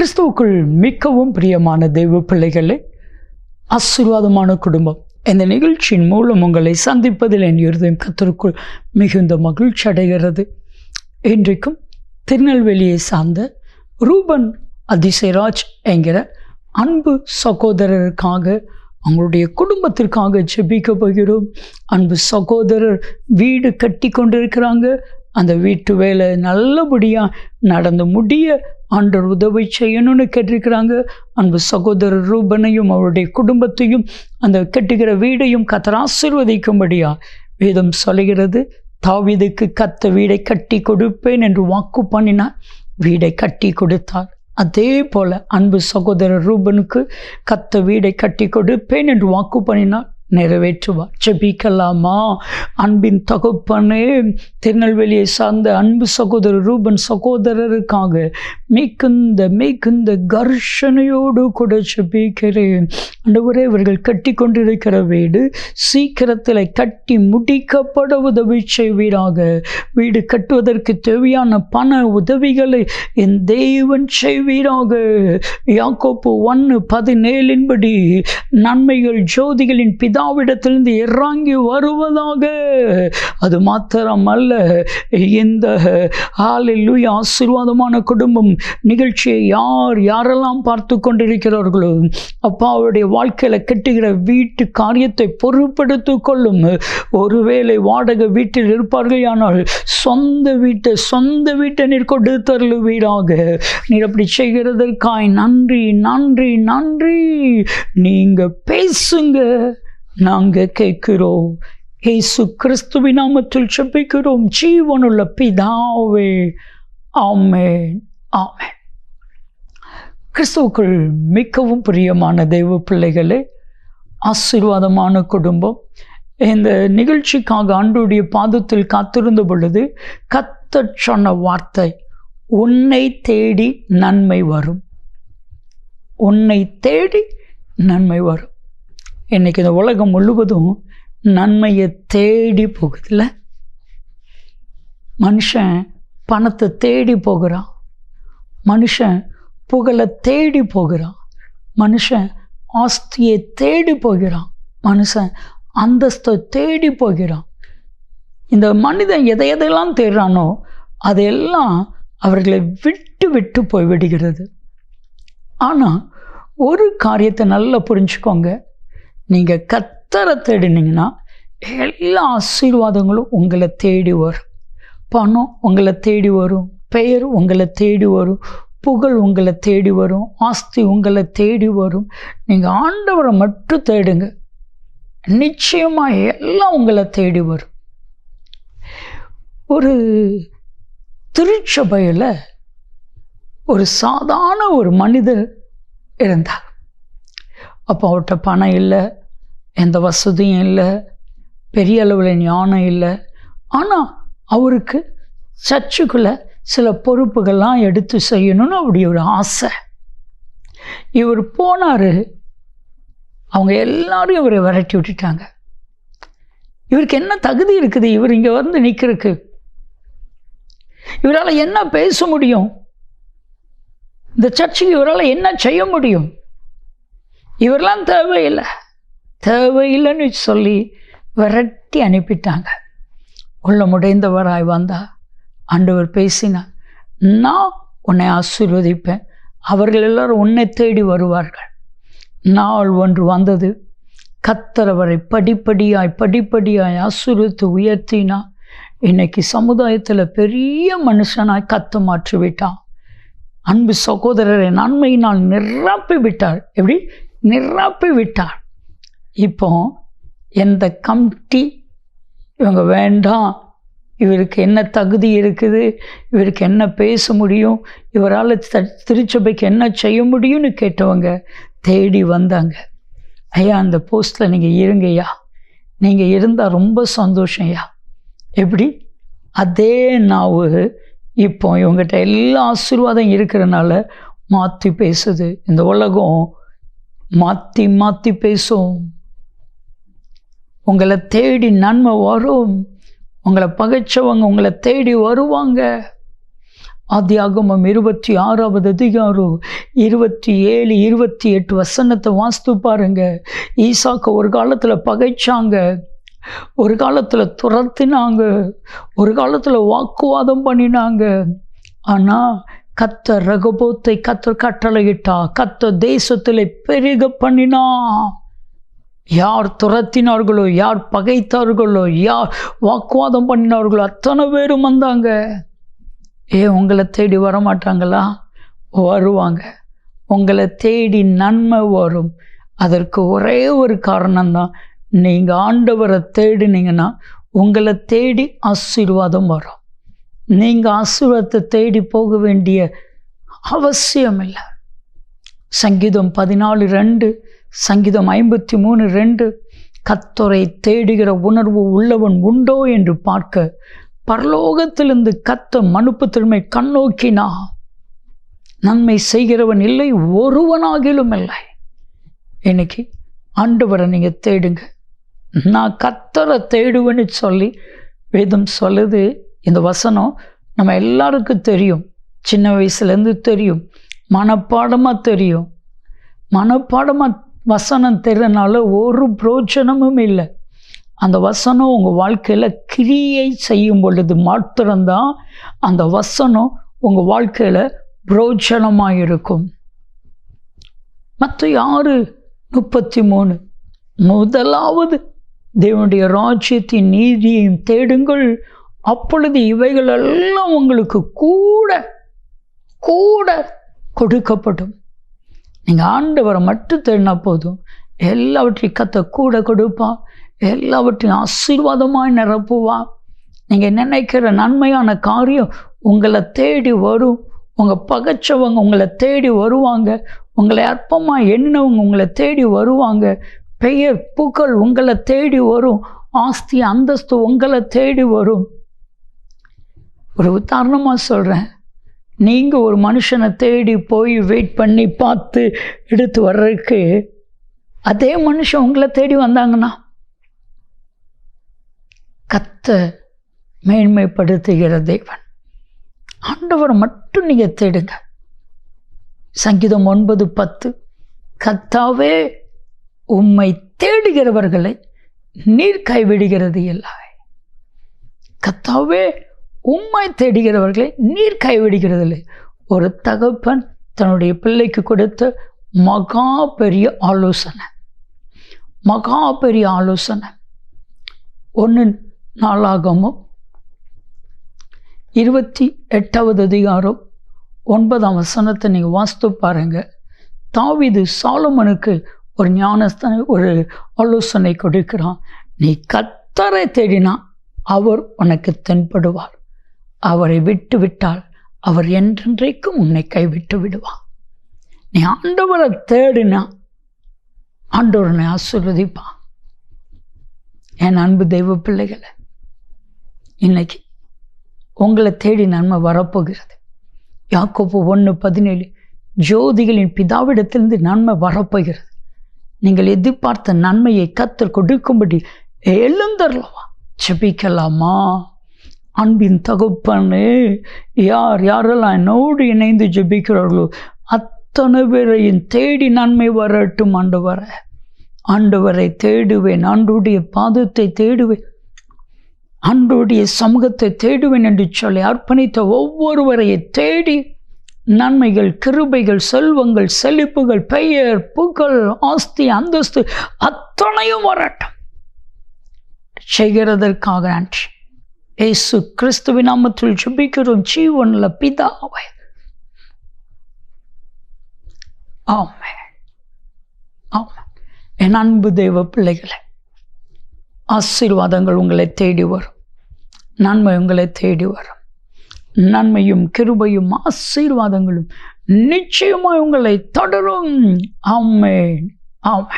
கிறிஸ்துவுக்குள் மிகவும் பிரியமான தெய்வ பிள்ளைகளே, ஆசீர்வாதமான குடும்பம், இந்த நிகழ்ச்சியின் மூலம் உங்களை சந்திப்பதில் என் இருதயம் கர்த்தருக்குள் மிகுந்த மகிழ்ச்சி அடைகிறது. இன்றைக்கும் திருநெல்வேலியை சார்ந்த ரூபன் அதிசயராஜ் என்கிற அன்பு சகோதரருக்காக, அவங்களுடைய குடும்பத்திற்காக ஜெபிக்க போகிறோம். அன்பு சகோதரர் வீடு கட்டி கொண்டிருக்கிறாங்க. அந்த வீட்டு வேலை நல்லபடியாக நடந்து முடிய ஆண்டவர் உதவி செய்யணும்னு கேட்டிருக்கிறாங்க. அன்பு சகோதரர் ரூபனையும் அவருடைய குடும்பத்தையும் அந்த கட்டுகிற வீடையும் கர்த்தர் ஆசீர்வதிக்கும்படியா வேதம் சொல்கிறது. தாவீதுக்கு கர்த்தர் வீடை கட்டி கொடுப்பேன் என்று வாக்கு பண்ணினார், வீடை கட்டி கொடுத்தார். அதே போல அன்பு சகோதரர் ரூபனுக்கு கர்த்தர் வீடை கட்டி கொடுப்பேன் என்று வாக்கு பண்ணினார், நிறைவேற்றுவார். ஜெபிக்கலாமா? அன்பின் தகப்பனே, திருநெல்வேலியை சார்ந்த அன்பு சகோதரர் ரூபன் சகோதரருக்காக மிகுந்த கர்ஷனையோடு கூட ஜெபிக்கிறேன். ஆண்டவரே, இவர்கள் கட்டி கொண்டிருக்கிற வீடு சீக்கிரத்தில் கட்டி முடிக்கப்பட உதவி செய்வீராக. வீடு கட்டுவதற்கு தேவையான பண உதவிகளை என் தேவன் செய்வீராக. யாக்கோப்பு 1:17 நன்மைகள் ஜோதிகளின் பிதாவிடத்திலிருந்து இறங்கி வருவதாக. அது மாத்திரமல்ல, இந்த ஹல்லேலூயா ஆசீர்வாதமான குடும்பம் நிகழ்ச்சியை யாரெல்லாம் பார்த்து கொண்டிருக்கிறார்களோ, அப்பாவுடைய வாழ்க்கையில் கட்டுகிற வீட்டு காரியத்தை பொறுப்படுத்திக் கொள்ளும். ஒருவேளை வாடகை வீட்டில் இருப்பார்கள், ஆனால் சொந்த வீட்டை நீர் கொடுத்தருளுவீராக. நீர் அப்படி செய்கிறதற்காய் நன்றி. நீங்க பேசுங்க, நாங்க கேட்கிறோம். இயேசு கிறிஸ்துவின் நாமத்தில் ஜெபிக்கிறோம் ஜீவனுள்ள பிதாவே, ஆமென், ஆமென். கிறிஸ்துவுக்குள் மிகவும் பிரியமான தெய்வ பிள்ளைகளே, ஆசீர்வாதமான குடும்பம், இந்த நிகழ்ச்சிக்காக ஆண்டவருடைய பாதத்தில் காத்திருந்த பொழுது கர்த்தர் சொன்ன வார்த்தை, உன்னை தேடி நன்மை வரும். உன்னை தேடி நன்மை வரும். இன்னைக்கு இந்த உலகம் முழுவதும் நன்மையை தேடி போகுதுல்ல. மனுஷன் பணத்தை தேடி போகிறான், மனுஷன் புகழை தேடி போகிறான், மனுஷன் ஆஸ்தியை தேடி போகிறான், மனுஷன் அந்தஸ்தை தேடி போகிறான். இந்த மனிதன் எதையெல்லாம் தேடுறானோ அதையெல்லாம் அவர்களை விட்டு போய்விடுகிறது. ஆனால் ஒரு காரியத்தை நல்லா புரிஞ்சுக்கோங்க, நீங்கள் கர்த்தரை தேடினீங்கன்னா எல்லா ஆசீர்வாதங்களும் உங்களை தேடி வரும். பணம் உங்களை தேடி வரும், பெயர் உங்களை தேடி வரும், புகழ் உங்களை தேடி வரும், ஆஸ்தி உங்களை தேடி வரும். நீங்கள் ஆண்டவரை மட்டும் தேடுங்க, நிச்சயமாக எல்லாம் உங்களை தேடி வரும். ஒரு திருச்சபையில் ஒரு சாதாரண ஒரு மனிதர் இருந்தார். அப்போ அவர்கிட்ட பணம் இல்லை, எந்த வசதியும் இல்லை, பெரிய அளவில் ஞானம் இல்லை. ஆனால் அவருக்கு சர்ச்சுக்குள்ளே சில பொறுப்புகள்லாம் எடுத்து செய்யணும்னு அப்படி ஒரு ஆசை. இவர் போனார், அவங்க எல்லாரும் இவரை விரட்டி விட்டுட்டாங்க. இவருக்கு என்ன தகுதி இருக்குது இவர் இங்கே வந்து நிற்கிறதுக்கு? இவரால் என்ன பேச முடியும்? இந்த சர்ச்சுக்கு இவரால் என்ன செய்ய முடியும்? இவரெல்லாம் தேவையில்லைன்னு சொல்லி விரட்டி அனுப்பிட்டாங்க. உள்ளமுடைந்தவராய் வந்தா ஆண்டவர் பேசினார், நான் உன்னை ஆசீர்வதிப்பேன், அவர்கள் எல்லாரும் உன்னை தேடி வருவார்கள். நாள் ஒன்று வந்தது, கர்த்தர் அவரை படிப்படியாய் ஆசீர்வதித்து உயர்த்தினா. இன்னைக்கு சமுதாயத்தில் பெரிய மனுஷனாய் கர்த்தர் மாற்றிவிட்டான். அன்பு சகோதரரை நன்மையினால் நிரப்பி விட்டார். எப்படி நிரப்பி விட்டார்? இப்போ எந்த கமிட்டி இவங்க வேண்டாம், இவருக்கு என்ன தகுதி இருக்குது, இவருக்கு என்ன பேச முடியும், இவரால் திருச்சபைக்கு என்ன செய்ய முடியும்னு கேட்டவங்க தேடி வந்தாங்க. ஐயா, அந்த போஸ்டில் நீங்கள் இருங்கய்யா, நீங்கள் இருந்தால் ரொம்ப சந்தோஷம்யா. எப்படி? அதே நாவு இப்போ இவங்ககிட்ட எல்லா ஆசீர்வாதம் இருக்கிறனால மாற்றி பேசுது. இந்த உலகம் மாற்றி பேசும். உங்களை தேடி நன்மை வரும், உங்களை பகைச்சவங்க உங்களை தேடி வருவாங்க. ஆதியாகமம் 26வது அதிகாரம் 27, 28 வசனத்தை வாசித்து பாருங்க. ஈசாக்கு ஒரு காலத்தில் பகைச்சாங்க, ஒரு காலத்தில் துரத்தினாங்க, ஒரு காலத்தில் வாக்குவாதம் பண்ணினாங்க. ஆனால் கர்த்தர் ரெகோபோத்தை கட்டளையிட்டா, கர்த்தர் தேசத்தில் பெருக பண்ணினா. யார் துரத்தினார்களோ, யார் பகைத்தார்களோ, யார் வாக்குவாதம் பண்ணினார்களோ அத்தனை பேரும் வந்தாங்க. உங்களை தேடி வரமாட்டாங்களா? வருவாங்க. உங்களை தேடி நன்மை வரும். அதற்கு ஒரே ஒரு காரணம்தான், நீங்கள் ஆண்டவரை தேடினீங்கன்னா உங்களை தேடி ஆசீர்வாதம் வரும். நீங்கள் ஆசீர்வாதத்தை தேடி போக வேண்டிய அவசியம் இல்லை. சங்கீதம் 14:2, சங்கீதம் 53:2, கர்த்தரை தேடுகிற உணர்வு உள்ளவன் உண்டோ என்று பார்க்க பரலோகத்திலிருந்து கர்த்தர் மனுப்புத்திறமை கண்ணோக்கினா நன்மை செய்கிறவன் இல்லை, ஒருவனாகிலும் இல்லை. இன்னைக்கு ஆண்டவரை நீங்கள் தேடுங்க. நான் கர்த்தரை தேடுவேன்னு சொல்லி வேதம் சொல்லுது. இந்த வசனம் நம்ம எல்லாருக்கும் தெரியும், சின்ன வயசுலேருந்து தெரியும், மனப்பாடமாக தெரியும். மனப்பாடமாக வசனம் தெரியறனால ஒரு பிரோஜனமும் இல்லை. அந்த வசனம் உங்கள் வாழ்க்கையில் கிரியை செய்யும் பொழுது மாத்திரம்தான் அந்த வசனம் உங்கள் வாழ்க்கையில் பிரோஜனமாக இருக்கும். மத்தேயு 6:33, முதலாவது தேவனுடைய ராஜ்யத்தின் நீதியையும் தேடுங்கள், அப்பொழுது இவைகள் எல்லாம் உங்களுக்கு கூட கூட கொடுக்கப்படும். நீங்கள் ஆண்டவரை மட்டும் தேடினா போதும், எல்லாவற்றையும் கர்த்தர் கூட கொடுப்பா, எல்லாவற்றையும் ஆசீர்வாதமாய் நிரப்புவா. நீங்கள் நினைக்கிற நன்மையான காரியம் உங்களை தேடி வரும். உங்கள் பகைச்சவங்க உங்களை தேடி வருவாங்க, உங்களை அற்பமாக எண்ணினவங்க உங்களை தேடி வருவாங்க, பெயர் புகழ் உங்களை தேடி வரும், ஆஸ்தி அந்தஸ்து உங்களை தேடி வரும். ஒரு உதாரணமாக சொல்கிறேன், நீங்கள் ஒரு மனுஷனை தேடி போய் வெயிட் பண்ணி பார்த்து எடுத்து வர்றதுக்கு அதே மனுஷன் உங்களை தேடி வந்தாங்கன்னா கர்த்தர் மேன்மைப்படுத்துகிற தேவன். ஆண்டவரை மட்டும் நீங்கள் தேடுங்க. சங்கீதம் 9:10, கர்த்தாவே உம்மை தேடுகிறவர்களை நீர் கைவிடுகிறது இல்லை. கர்த்தாவே உம்மை தேடுகிறவர்களை நீர் கைவிடுகிறதில்லை. ஒரு தகப்பன் தன்னுடைய பிள்ளைக்கு கொடுத்த மகா பெரிய ஆலோசனை, மகா பெரிய ஆலோசனை. 1 நாளாகமம் 28வது அதிகாரம் 9ஆம் வசனத்தை நீங்கள் வாசித்து பாருங்க. தாவீது சாலமோனுக்கு ஒரு ஞானஸ்தான ஒரு ஆலோசனை கொடுக்கிறான். நீ கர்த்தரை தேடினா அவர் உனக்கு தென்படுவார், அவரை விட்டு விட்டால் அவர் என்றென்றைக்கும் உன்னை கைவிட்டு விடுவார். நீ ஆண்டவரை தேடினா ஆண்டவர் உன்னை ஆசீர்வதிப்பான். என் அன்பு தெய்வ பிள்ளைகளை, இன்னைக்கு உங்களை தேடி நன்மை வரப்போகிறது. யாக்கோபு 1:17, ஜோதிகளின் பிதாவிடத்திலிருந்து நன்மை வரப்போகிறது. நீங்கள் எதிர்பார்த்த நன்மையை கர்த்தர் கொடுக்கும்படி எழுந்தரலவா, ஜெபிக்கலாமா? அன்பின் தகப்பனே, யாரெல்லாம் என்னோடு இணைந்து ஜெபிக்கிறார்களோ அத்தனை பேரையும் தேடி நன்மை வரட்டும். ஆண்டவரை தேடுவேன், ஆண்டவருடைய பாதத்தை தேடுவேன், ஆண்டவருடைய சமூகத்தை தேடுவேன் என்று சொல்லி அர்ப்பணித்த ஒவ்வொருவரையை தேடி நன்மைகள், கிருபைகள், செல்வங்கள், செழிப்புகள், பெயர், புகழ், ஆஸ்தி, அந்தஸ்து அத்தனையும் வரட்டும். செய்கிறதற்காக நன்றி. இயேசு கிறிஸ்துவின் நாமத்தில் ஜெபிக்கிறோம் ஜீவனுள்ள பிதாவே, ஆமென், ஆமென். என் அன்பு தெய்வ பிள்ளைகளை, ஆசீர்வாதங்கள் உங்களை தேடி வரும், நன்மை உங்களை தேடி வரும். நன்மையும் கிருபையும் ஆசீர்வாதங்களும் நிச்சயமாய் உங்களை தொடரும். ஆமென், ஆமென்.